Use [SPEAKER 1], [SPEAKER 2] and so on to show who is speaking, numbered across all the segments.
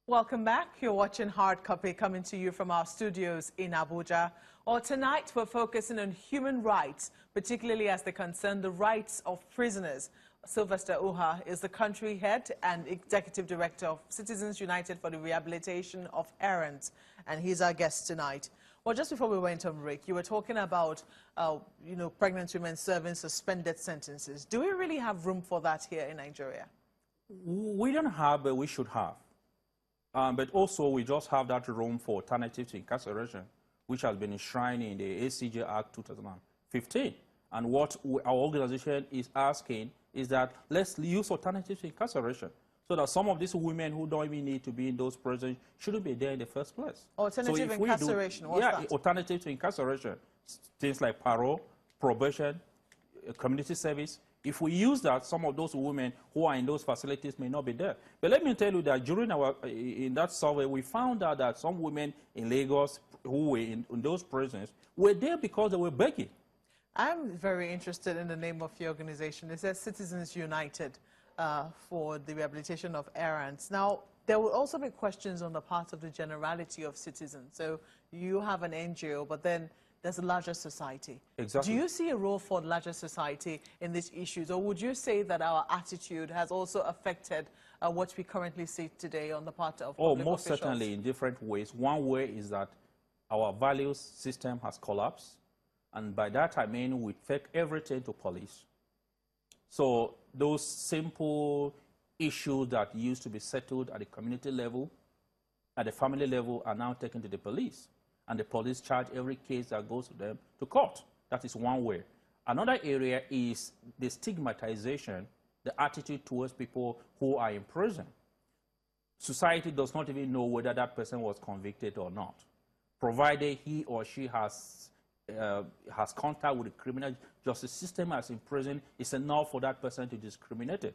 [SPEAKER 1] Welcome back. You're watching Hard Copy coming to you from our studios in Abuja. Well, tonight we're focusing on human rights, particularly as they concern the rights of prisoners. Sylvester Uha is the country head and executive director of Citizens United for the Rehabilitation of Errants, and he's our guest tonight. Well, just before we went on break, you were talking about, pregnant women serving suspended sentences. Do we really have room for that here in Nigeria?
[SPEAKER 2] We don't have, but we should have. But also, we just have that room for alternative to incarceration, which has been enshrined in the ACJ Act 2015. And what our organization is asking is that let's use alternatives to incarceration, so that some of these women who don't even need to be in those prisons shouldn't be there in the first place.
[SPEAKER 1] Alternative incarceration, what's that?
[SPEAKER 2] Alternative to incarceration. Things like parole, probation, community service. If we use that, some of those women who are in those facilities may not be there. But let me tell you that during in that survey, we found out that some women in Lagos who were in those prisons were there because they were begging.
[SPEAKER 1] I'm very interested in the name of your organization. It says Citizens United for the Rehabilitation of Errants. Now, there will also be questions on the part of the generality of citizens. So you have an NGO, but then there's a larger society.
[SPEAKER 2] Exactly.
[SPEAKER 1] Do you see a role for the larger society in these issues, or would you say that our attitude has also affected what we currently see today on the part of public
[SPEAKER 2] most
[SPEAKER 1] officials?
[SPEAKER 2] Certainly in different ways. One way is that our values system has collapsed, and by that I mean we take everything to police. So those simple issues that used to be settled at the community level, at the family level, are now taken to the police. And the police charge every case that goes to them to court. That is one way. Another area is the stigmatization, the attitude towards people who are in prison. Society does not even know whether that person was convicted or not, provided he or she has contact with the criminal justice system as in prison. It's enough for that person to be discriminated.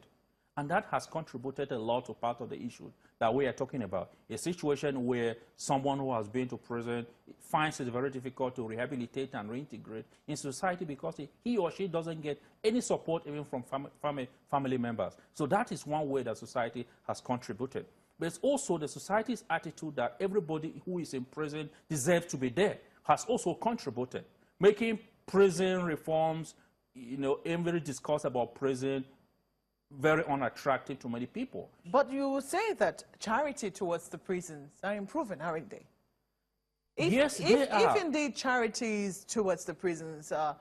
[SPEAKER 2] And that has contributed a lot to part of the issue that we are talking about. A situation where someone who has been to prison finds it very difficult to rehabilitate and reintegrate in society because he or she doesn't get any support even from family members. So that is one way that society has contributed. But it's also the society's attitude that everybody who is in prison deserves to be there has also contributed, making prison reforms, every discourse about prison very unattractive to many people.
[SPEAKER 1] But you will say that charity towards the prisons are improving, aren't they?
[SPEAKER 2] Yes, they are.
[SPEAKER 1] If indeed charities towards the prisons are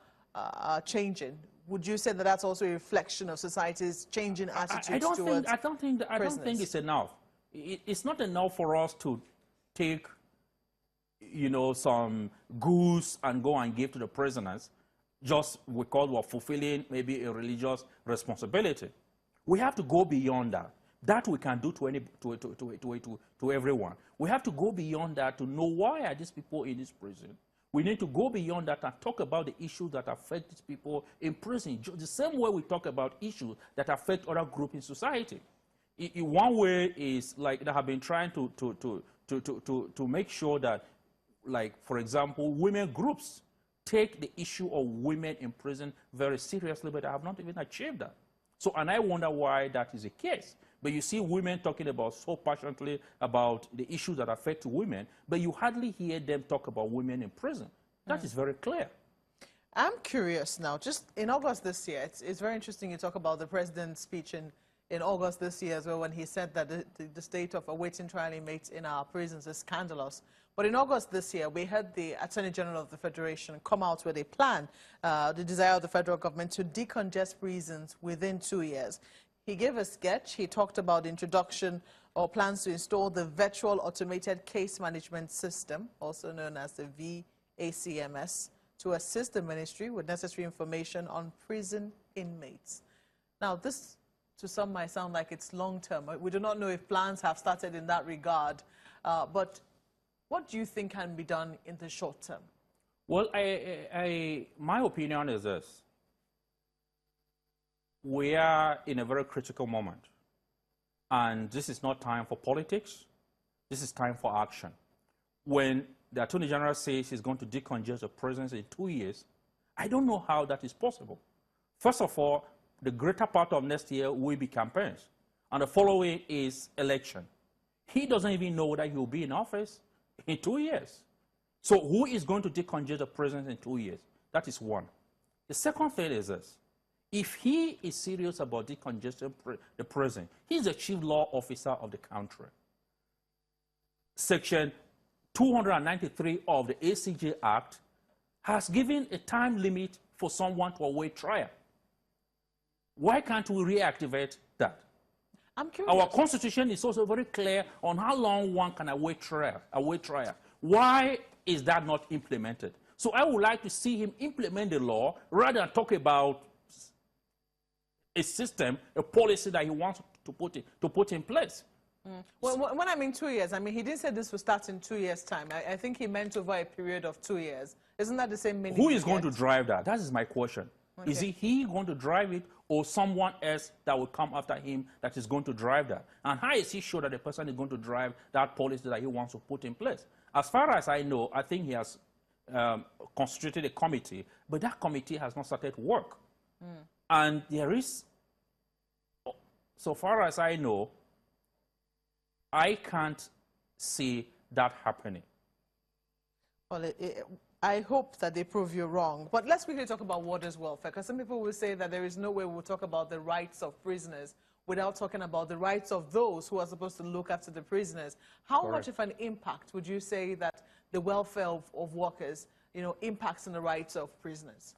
[SPEAKER 1] changing, would you say that that's also a reflection of society's changing attitudes towards
[SPEAKER 2] I don't think it's enough. It's not enough for us to take, some goods and go and give to the prisoners just because we're fulfilling maybe a religious responsibility. We have to go beyond that. That we can do to everyone. We have to go beyond that to know why are these people in this prison. We need to go beyond that and talk about the issues that affect these people in prison, the same way we talk about issues that affect other groups in society. One way is like they have been trying to make sure that, like, for example, women groups take the issue of women in prison very seriously, but they have not even achieved that. So, and I wonder why that is the case. But you see women talking about so passionately about the issues that affect women, but you hardly hear them talk about women in prison. That is very clear.
[SPEAKER 1] I'm curious now, just in August this year, it's very interesting you talk about the president's speech in August this year as well, when he said that the state of awaiting trial inmates in our prisons is scandalous. But in August this year, we had the Attorney General of the Federation come out with a plan, the desire of the federal government to decongest prisons within 2 years. He gave a sketch. He talked about the introduction or plans to install the Virtual Automated Case Management System, also known as the VACMS, to assist the ministry with necessary information on prison inmates. Now, this to some might sound like it's long-term. We do not know if plans have started in that regard, but what do you think can be done in the short term?
[SPEAKER 2] Well, my opinion is this. We are in a very critical moment. And this is not time for politics. This is time for action. When the Attorney General says he's going to decongest the prisons in 2 years, I don't know how that is possible. First of all, the greater part of next year will be campaigns. And the following is election. He doesn't even know whether he will be in office in 2 years. So who is going to decongest the prisons in 2 years? That is one. The second thing is this. If he is serious about decongesting the prison, he's the chief law officer of the country. Section 293 of the ACJ Act has given a time limit for someone to await trial. Why can't we reactivate that?
[SPEAKER 1] I'm curious.
[SPEAKER 2] Our constitution is also very clear on how long one can await trial. Why is that not implemented? So I would like to see him implement the law rather than talk about a system, a policy that he wants to put in place.
[SPEAKER 1] Well, when I mean 2 years, I mean, he didn't say this will start in 2 years' time. I think he meant over a period of 2 years. Isn't that the same meaning?
[SPEAKER 2] Who is going to drive that? That is my question. Okay. Is he going to drive it, or someone else that will come after him that is going to drive that? And how is he sure that the person is going to drive that policy that he wants to put in place? As far as I know, I think he has constituted a committee, but that committee has not started work. And there is, so far as I know, I can't see that happening.
[SPEAKER 1] Well, I hope that they prove you wrong. But let's quickly talk about waters welfare, because some people will say that there is no way we'll talk about the rights of prisoners without talking about the rights of those who are supposed to look after the prisoners. How much of an impact would you say that the welfare of workers, impacts on the rights of prisoners?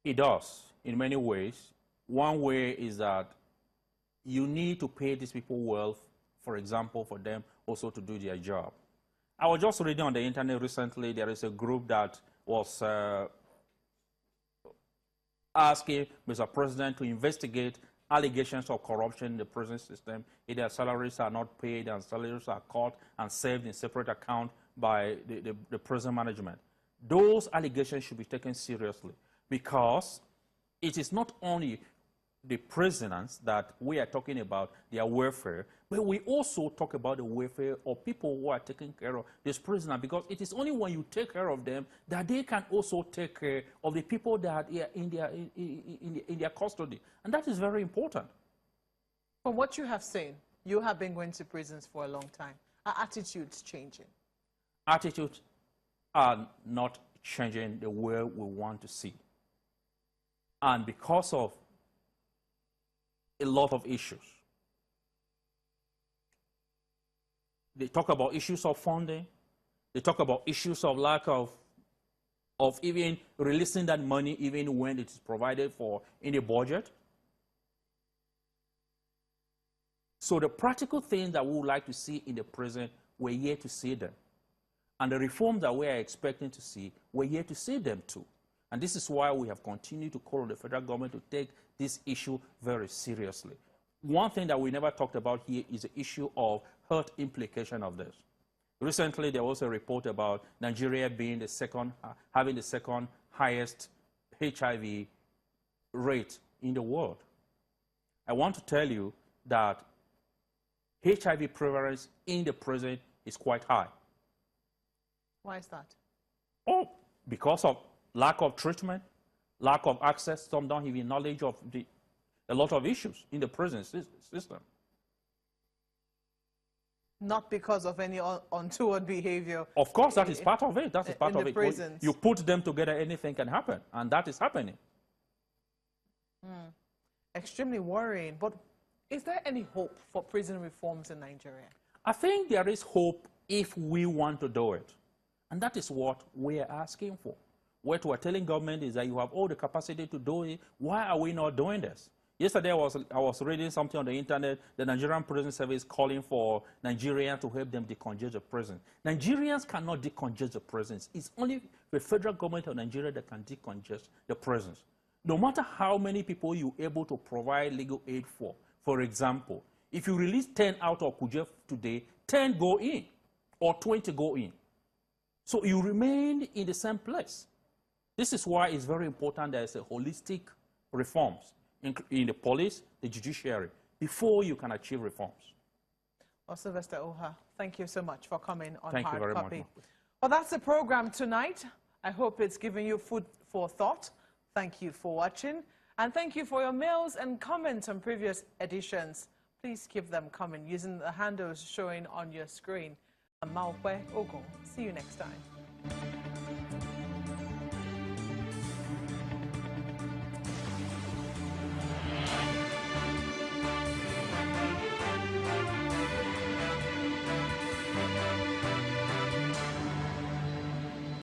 [SPEAKER 2] It does, in many ways. One way is that you need to pay these people well, for example, for them also to do their job. I was just reading on the internet recently, there is a group that was asking Mr. President to investigate allegations of corruption in the prison system. If their salaries are not paid and salaries are cut and saved in separate account by the prison management. Those allegations should be taken seriously, because it is not only the prisoners that we are talking about, their welfare, but we also talk about the welfare of people who are taking care of these prisoners, because it is only when you take care of them that they can also take care of the people that are in their custody. And that is very important.
[SPEAKER 1] From what you have seen, you have been going to prisons for a long time. Are attitudes changing?
[SPEAKER 2] Attitudes are not changing the way we want to see. And because of a lot of issues. They talk about issues of funding. They talk about issues of lack of even releasing that money even when it is provided for in the budget. So the practical things that we would like to see in the prison, we're yet to see them. And the reforms that we are expecting to see, we're yet to see them too. And this is why we have continued to call on the federal government to take this issue very seriously. One thing that we never talked about here is the issue of health implication of this. Recently, there was a report about Nigeria being having the second highest HIV rate in the world. I want to tell you that HIV prevalence in the prison is quite high.
[SPEAKER 1] Why is that?
[SPEAKER 2] Oh, because of lack of treatment, lack of access, some don't even knowledge of a lot of issues in the prison system.
[SPEAKER 1] Not because of any untoward behavior.
[SPEAKER 2] Of course, that is part of it. That is part of it.
[SPEAKER 1] Prisons.
[SPEAKER 2] You put them together, anything can happen, and that is happening.
[SPEAKER 1] Extremely worrying. But is there any hope for prison reforms in Nigeria?
[SPEAKER 2] I think there is hope if we want to do it. And that is what we are asking for. What we're telling government is that you have all the capacity to do it. Why are we not doing this? Yesterday, I was reading something on the internet, the Nigerian Prison Service calling for Nigerians to help them decongest the prison. Nigerians cannot decongest the prisons. It's only the federal government of Nigeria that can decongest the prisons. No matter how many people you're able to provide legal aid for example, if you release 10 out of Kuje today, 10 go in, or 20 go in. So you remain in the same place. This is why it's very important there's a holistic reforms in the police, the judiciary, before you can achieve reforms.
[SPEAKER 1] Well, Sylvester Oha, thank you so much for coming on
[SPEAKER 2] Thank you
[SPEAKER 1] Hard
[SPEAKER 2] very
[SPEAKER 1] Copy.
[SPEAKER 2] much.
[SPEAKER 1] Well, that's the program tonight. I hope it's given you food for thought. Thank you for watching. And thank you for your mails and comments on previous editions. please keep them coming using the handles showing on your screen. I'm Maokwe Ogun. See you next time.